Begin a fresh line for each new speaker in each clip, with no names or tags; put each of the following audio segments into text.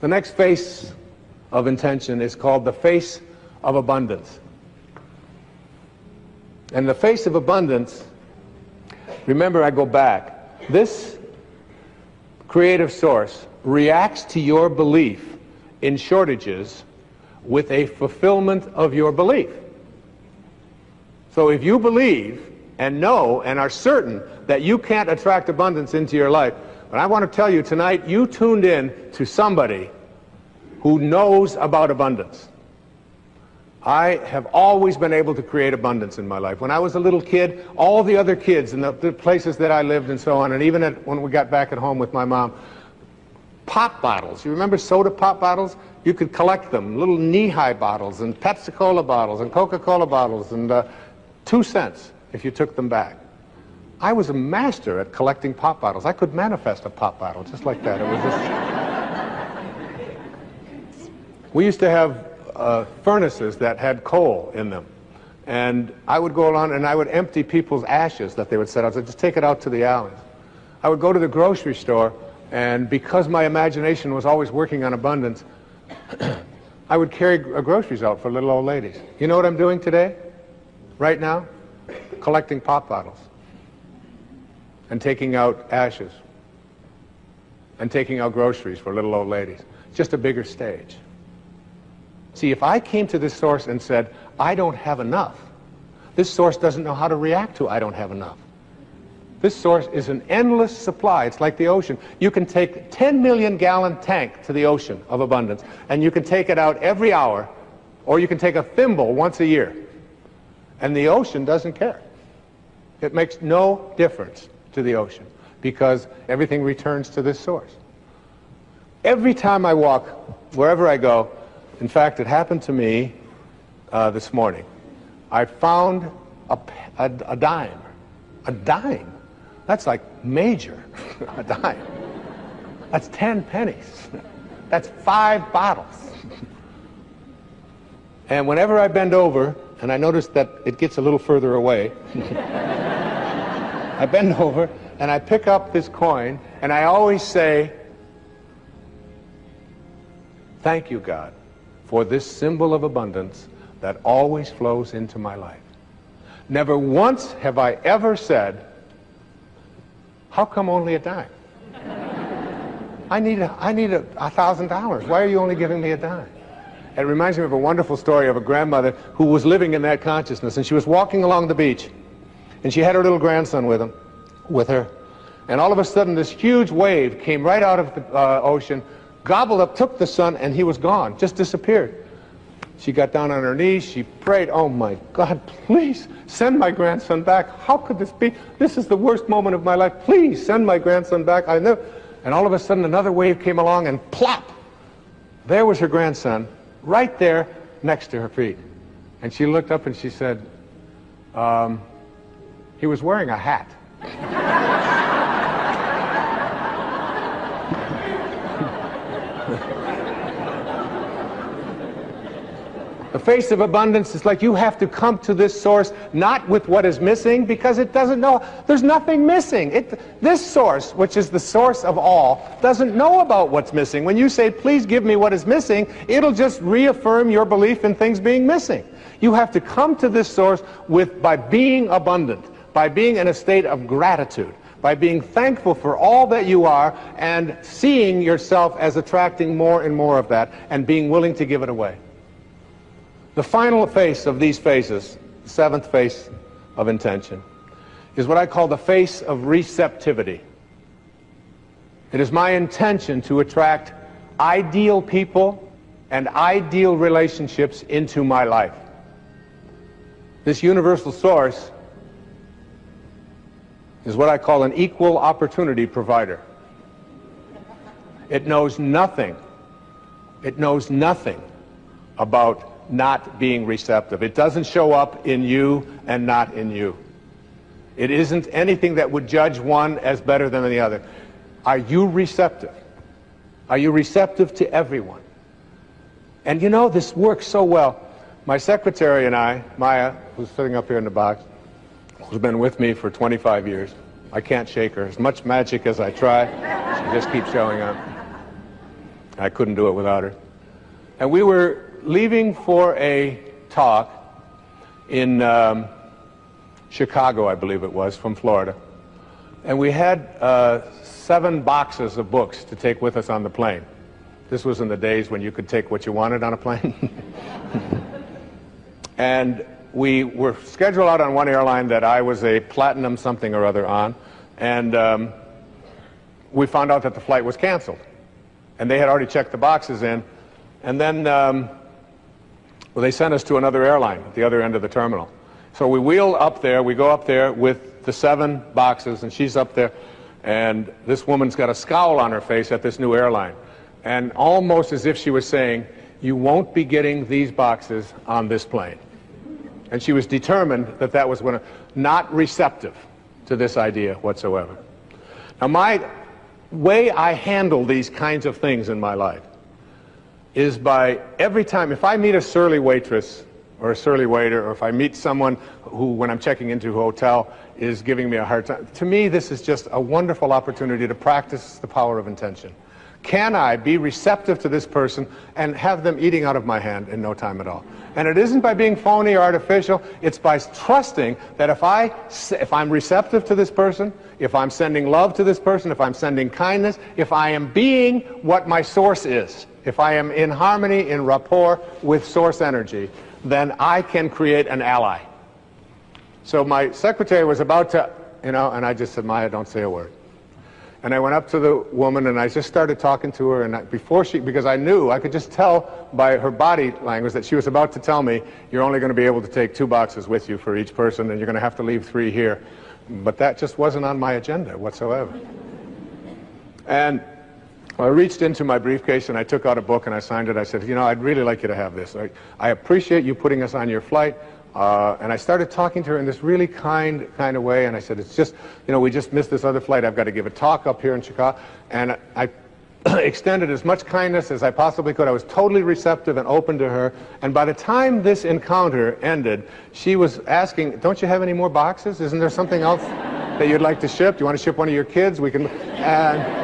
The next face of intention is called the face of abundance. And the face of abundance, remember, I go back. This creative source reacts to your belief in shortages with a fulfillment of your belief. So if you believe and know and are certain that you can't attract abundance into your life, but I want to tell you tonight, you tuned in to somebody who knows about abundance. I have always been able to create abundance in my life. When I was a little kid, all the other kids in the places that I lived and so on, and even when we got back at home with my mom, pop bottles. You remember soda pop bottles? You could collect them, little knee-high bottles and Pepsi-Cola bottles and Coca-Cola bottles, and 2 cents if you took them back. I was a master at collecting pop bottles. I could manifest a pop bottle just like that. It was just... We used to have furnaces that had coal in them, and I would go along and I would empty people's ashes that they would set out. So just take it out to the alleys. I would go to the grocery store, and because my imagination was always working on abundance, I would carry groceries out for little old ladies. You know what I'm doing today? Right now? Collecting pop bottles and taking out ashes and taking out groceries for little old ladies. Just a bigger stage. See, if I came to this source and said, I don't have enough, this source doesn't know how to react to I don't have enough. This source is an endless supply. It's like the ocean. You can take a 10 million gallon tank to the ocean of abundance, and you can take it out every hour, or you can take a thimble once a year. And the ocean doesn't care. It makes no difference to the ocean because everything returns to this source. Every time I walk, wherever I go, in fact, it happened to me this morning. I found a dime. A dime? That's like major. A dime. That's 10 pennies. That's 5 bottles. And whenever I bend over, and I notice that it gets a little further away, I bend over and I pick up this coin, and I always say, thank you, God, for this symbol of abundance that always flows into my life. Never once have I ever said, how come only a dime? I need $1,000. Why are you only giving me a dime? It reminds me of a wonderful story of a grandmother who was living in that consciousness, and she was walking along the beach, and she had her little grandson with her, and all of a sudden this huge wave came right out of the ocean, gobbled up, took the son, and he was gone, just disappeared. She got down on her knees, she prayed, oh my God, please send my grandson back. How could this be? This is the worst moment of my life. Please send my grandson back. I know. And all of a sudden another wave came along, and plop, there was her grandson, right there next to her feet. And she looked up and she said, he was wearing a hat. The face of abundance is like you have to come to this source not with what is missing, because it doesn't know. There's nothing missing. This source, which is the source of all, doesn't know about what's missing. When you say, please give me what is missing, it'll just reaffirm your belief in things being missing. You have to come to this source by being abundant, by being in a state of gratitude, by being thankful for all that you are and seeing yourself as attracting more and more of that and being willing to give it away. The final face of these phases, the 7th face of intention, is what I call the face of receptivity. It is my intention to attract ideal people and ideal relationships into my life. This universal source is what I call an equal opportunity provider. It knows nothing. It knows nothing about not being receptive. It doesn't show up in you and not in you. It isn't anything that would judge one as better than the other. Are you receptive? Are you receptive to everyone? And you know, this works so well. My secretary and I, Maya, who's sitting up here in the box, who's been with me for 25 years. I can't shake her. As much magic as I try, she just keeps showing up. I couldn't do it without her. And we were leaving for a talk in Chicago, I believe it was, from Florida. And we had 7 boxes of books to take with us on the plane. This was in the days when you could take what you wanted on a plane. And we were scheduled out on one airline that I was a platinum something or other on, and we found out that the flight was canceled. And they had already checked the boxes in, and then well, they sent us to another airline at the other end of the terminal. So we wheel up there, we go up there with the 7 boxes, and she's up there, and this woman's got a scowl on her face at this new airline, and almost as if she was saying, you won't be getting these boxes on this plane. And she was determined that that was not receptive to this idea whatsoever. Now, my way I handle these kinds of things in my life is by every time, if I meet a surly waitress or a surly waiter, or if I meet someone who, when I'm checking into a hotel, is giving me a hard time, to me this is just a wonderful opportunity to practice the power of intention. Can I be receptive to this person and have them eating out of my hand in no time at all? And it isn't by being phony or artificial, it's by trusting that if I'm receptive to this person, if I'm sending love to this person, if I'm sending kindness, if I am being what my source is, if I am in harmony, in rapport with source energy, then I can create an ally. So my secretary was about to, and I just said, Maya, don't say a word. And I went up to the woman and I just started talking to her, and because I knew, I could just tell by her body language that she was about to tell me, you're only going to be able to take 2 boxes with you for each person, and you're going to have to leave 3 here. But that just wasn't on my agenda whatsoever. And I reached into my briefcase and I took out a book and I signed it. I said, I'd really like you to have this. I appreciate you putting us on your flight. And I started talking to her in this really kind of way, and I said, it's just, we just missed this other flight. I've got to give a talk up here in Chicago. And I extended as much kindness as I possibly could. I was totally receptive and open to her. And by the time this encounter ended, she was asking, don't you have any more boxes? Isn't there something else that you'd like to ship? Do you want to ship one of your kids? We can... And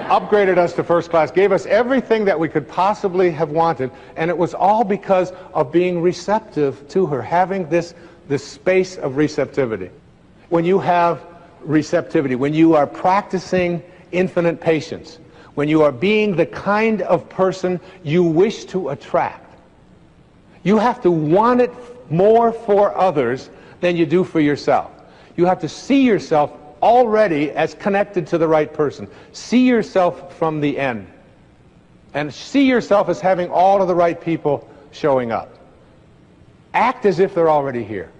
upgraded us to first class, gave us everything that we could possibly have wanted, and it was all because of being receptive to her, having this space of receptivity. When you have receptivity, when you are practicing infinite patience, when you are being the kind of person you wish to attract, you have to want it more for others than you do for yourself. You have to see yourself already as connected to the right person. See yourself from the end. And see yourself as having all of the right people showing up. Act as if they're already here.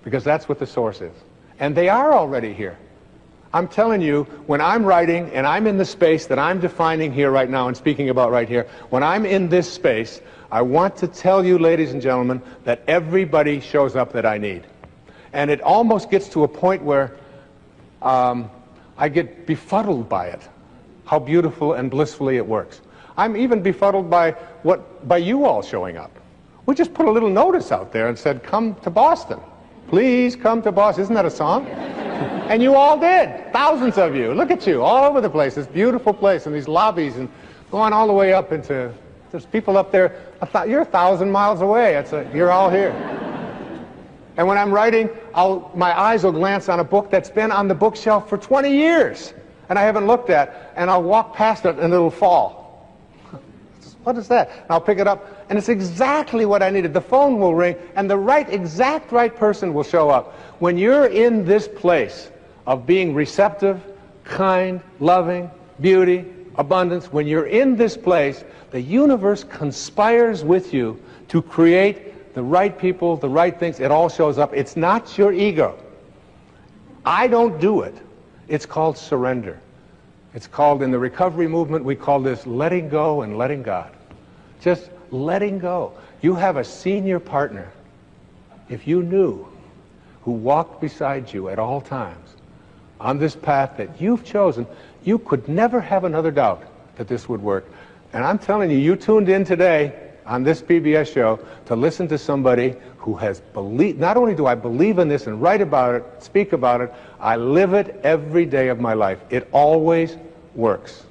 Because that's what the source is. And they are already here. I'm telling you, when I'm writing and I'm in the space that I'm defining here right now and speaking about right here, when I'm in this space, I want to tell you, ladies and gentlemen, that everybody shows up that I need. And it almost gets to a point where I get befuddled by it, how beautiful and blissfully it works. I'm even befuddled by you all showing up. We just put a little notice out there and said, come to Boston. Please come to Boston. Isn't that a song? And you all did. Thousands of you. Look at you, all over the place. This beautiful place and these lobbies and going all the way up into, there's people up there, you're 1,000 miles away. You're all here. And when I'm writing, my eyes will glance on a book that's been on the bookshelf for 20 years, and I haven't looked at, and I'll walk past it and it'll fall. What is that? And I'll pick it up, and it's exactly what I needed. The phone will ring, and the exact right person will show up. When you're in this place of being receptive, kind, loving, beauty, abundance, when you're in this place, the universe conspires with you to create the right people, the right things. It all shows up. It's not your ego. I don't do it. It's called surrender. It's called, in the recovery movement, we call this letting go and letting God. Just letting go. You have a senior partner, if you knew, who walked beside you at all times on this path that you've chosen, you could never have another doubt that this would work. And I'm telling you, you tuned in today on this PBS show to listen to somebody who has believed. Not only do I believe in this and write about it, speak about it, I live it every day of my life. It always works.